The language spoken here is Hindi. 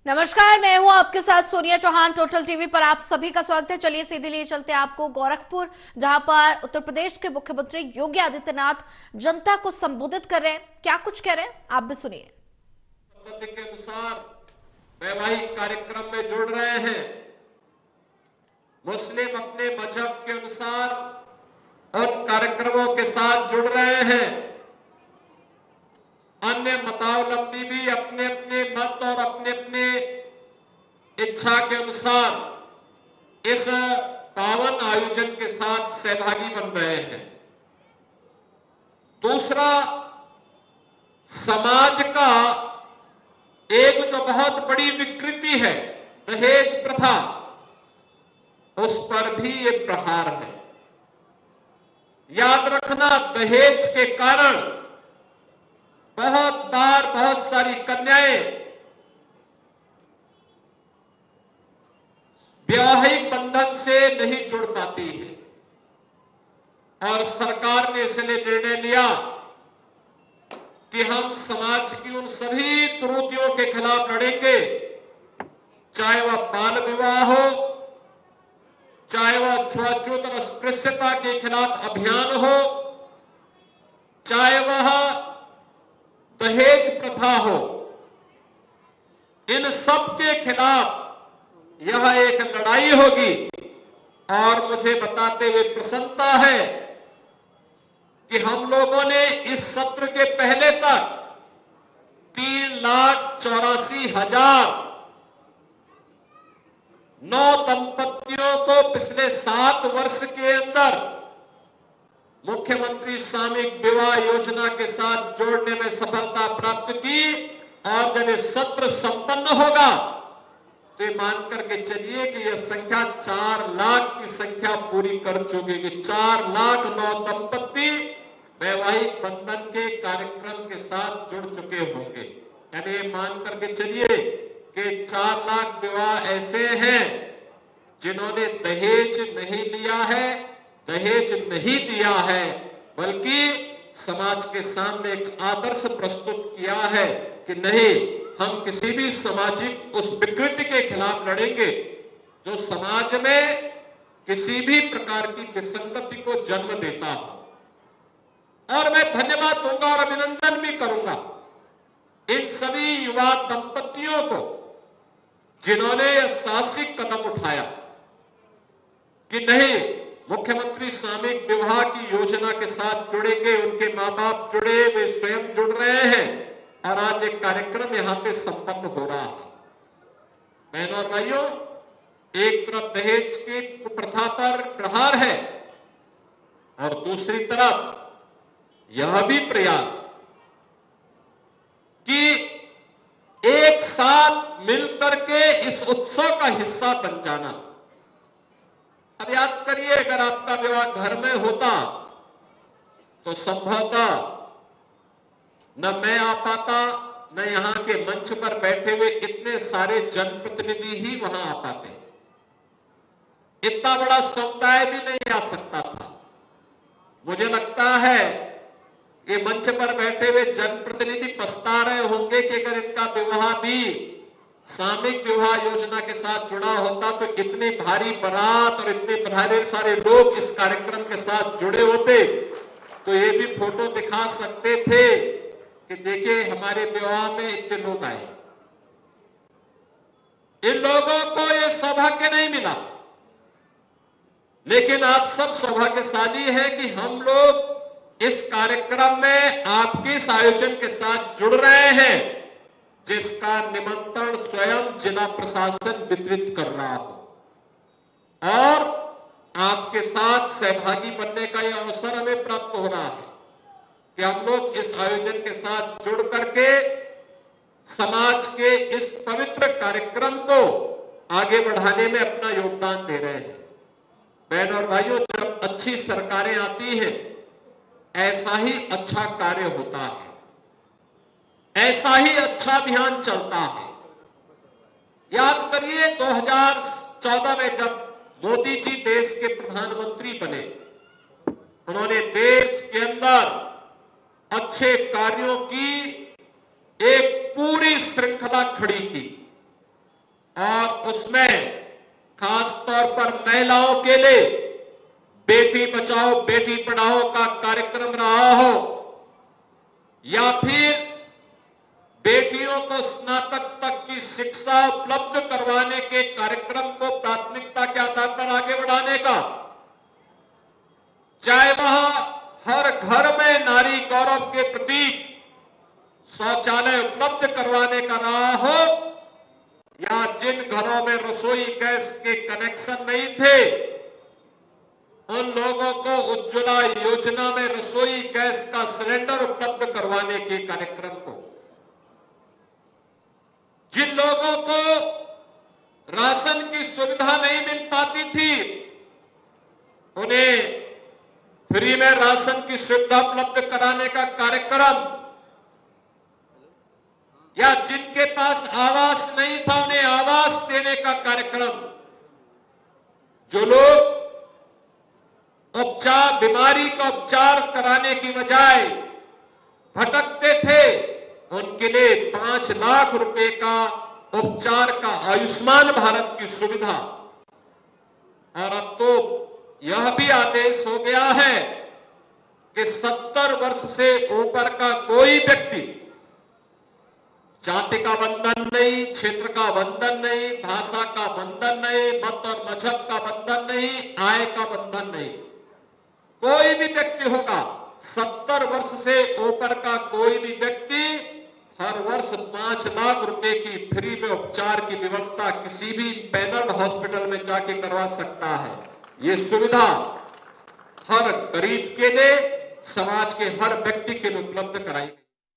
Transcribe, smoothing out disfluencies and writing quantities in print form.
नमस्कार, मैं हूं आपके साथ सोनिया चौहान। टोटल टीवी पर आप सभी का स्वागत है। चलिए सीधे लिए चलते हैं आपको गोरखपुर, जहां पर उत्तर प्रदेश के मुख्यमंत्री योगी आदित्यनाथ जनता को संबोधित कर रहे हैं। क्या कुछ कह रहे हैं आप भी सुनिए। के अनुसार वैवाहिक कार्यक्रम में जुड़ रहे हैं। मुस्लिम अपने मजहब के अनुसार उन कार्यक्रमों के साथ जुड़ रहे हैं। अन्य मतावलंबी भी अपने अपने मत और अपने अपने इच्छा के अनुसार इस पावन आयोजन के साथ सहभागी बन रहे हैं। दूसरा, समाज का एक जो बहुत बड़ी विकृति है दहेज प्रथा, उस पर भी ये प्रहार है। याद रखना, दहेज के कारण बहुत बार बहुत सारी कन्याएं वैवाहिक बंधन से नहीं जुड़ पाती है और सरकार ने इसलिए निर्णय लिया कि हम समाज की उन सभी कुरीतियों के खिलाफ लड़ेंगे, चाहे वह बाल विवाह हो, चाहे वह छुआछूत और अस्पृश्यता के खिलाफ अभियान हो, चाहे वह दहेज प्रथा हो। इन सब के खिलाफ यह एक लड़ाई होगी। और मुझे बताते हुए प्रसन्नता है कि हम लोगों ने इस सत्र के पहले तक 3,84,000 9 दंपतियों को पिछले 7 वर्ष के अंदर मुख्यमंत्री सामूहिक विवाह योजना के साथ जोड़ने में सफलता प्राप्त की। और जब ये सत्र संपन्न होगा तो ये मान करके चलिए कि यह संख्या 4 लाख की संख्या पूरी कर चुकी है। 4 लाख 9 दंपति वैवाहिक बंधन के कार्यक्रम के साथ जुड़ चुके होंगे। यानी ये मान करके चलिए कि 4 लाख विवाह ऐसे हैं जिन्होंने दहेज नहीं लिया है, दहेज नहीं दिया है, बल्कि समाज के सामने एक आदर्श प्रस्तुत किया है कि नहीं, हम किसी भी सामाजिक उस विकृति के खिलाफ लड़ेंगे जो समाज में किसी भी प्रकार की विसंगति को जन्म देता हो। और मैं धन्यवाद दूंगा और अभिनंदन भी करूंगा इन सभी युवा दंपतियों को जिन्होंने यह साहसिक कदम उठाया कि नहीं, मुख्यमंत्री सामूहिक विवाह की योजना के साथ जुड़ेंगे। उनके मां बाप जुड़े, वे स्वयं जुड़ रहे हैं और आज एक कार्यक्रम यहां पे संपन्न हो रहा है। बहनों और भाइयों, एक तरफ दहेज की प्रथा पर प्रहार है और दूसरी तरफ यह भी प्रयास कि एक साथ मिलकर के इस उत्सव का हिस्सा बन जाना। अब याद करिए, अगर आपका विवाह घर में होता तो संभवतः न मैं आ पाता, न यहां के मंच पर बैठे हुए इतने सारे जनप्रतिनिधि ही वहां आ पाते। इतना बड़ा समुदाय भी नहीं आ सकता था। मुझे लगता है ये मंच पर बैठे हुए जनप्रतिनिधि पछता रहे होंगे कि अगर इनका विवाह भी सामूहिक विवाह योजना के साथ जुड़ा होता तो इतनी भारी बारात और इतने भारी सारे लोग इस कार्यक्रम के साथ जुड़े होते तो ये भी फोटो दिखा सकते थे कि देखिए हमारे विवाह में इतने लोग आए। इन लोगों को ये सौभाग्य नहीं मिला, लेकिन आप सब सौभाग्यशाली हैं कि हम लोग इस कार्यक्रम में आपके इस आयोजन के साथ जुड़ रहे हैं जिसका निमंत्रण स्वयं जिला प्रशासन वितरित कर रहा हो। और आपके साथ सहभागी बनने का यह अवसर हमें प्राप्त हो रहा है कि हम लोग इस आयोजन के साथ जुड़ करके समाज के इस पवित्र कार्यक्रम को आगे बढ़ाने में अपना योगदान दे रहे हैं। बहन और भाइयों, जब अच्छी सरकारें आती हैं ऐसा ही अच्छा कार्य होता है, ऐसा ही अच्छा अभियान चलता है। याद करिए 2014 में जब मोदी जी देश के प्रधानमंत्री बने, उन्होंने देश के अंदर अच्छे कार्यों की एक पूरी श्रृंखला खड़ी की और उसमें खास तौर पर महिलाओं के लिए बेटी बचाओ बेटी पढ़ाओ का कार्यक्रम रहा हो या फिर बेटियों को स्नातक तक की शिक्षा उपलब्ध करवाने के कार्यक्रम को प्राथमिकता के आधार पर आगे बढ़ाने का, चाहे वह हर घर में नारी गौरव के प्रतीक शौचालय उपलब्ध करवाने का रहा हो या जिन घरों में रसोई गैस के कनेक्शन नहीं थे उन लोगों को उज्ज्वला योजना में रसोई गैस का सिलेंडर उपलब्ध करवाने के कार्यक्रम को, जिन लोगों को राशन की सुविधा नहीं मिल पाती थी उन्हें फ्री में राशन की सुविधा उपलब्ध कराने का कार्यक्रम, या जिनके पास आवास नहीं था उन्हें आवास देने का कार्यक्रम, जो लोग बीमारी का उपचार कराने की बजाय भटकते थे उनके लिए 5 लाख रुपए का उपचार का आयुष्मान भारत की सुविधा। और अब तो यह भी आदेश हो गया है कि 70 वर्ष से ऊपर का कोई व्यक्ति, जाति का बंधन नहीं, क्षेत्र का बंधन नहीं, भाषा का बंधन नहीं, मत और मजहब का बंधन नहीं, आय का बंधन नहीं, कोई भी व्यक्ति होगा 70 वर्ष से ऊपर का कोई भी व्यक्ति हर वर्ष 5 लाख रुपए की फ्री में उपचार की व्यवस्था किसी भी पैनल हॉस्पिटल में जाके करवा सकता है। ये सुविधा हर गरीब के लिए, समाज के हर व्यक्ति के लिए उपलब्ध कराई।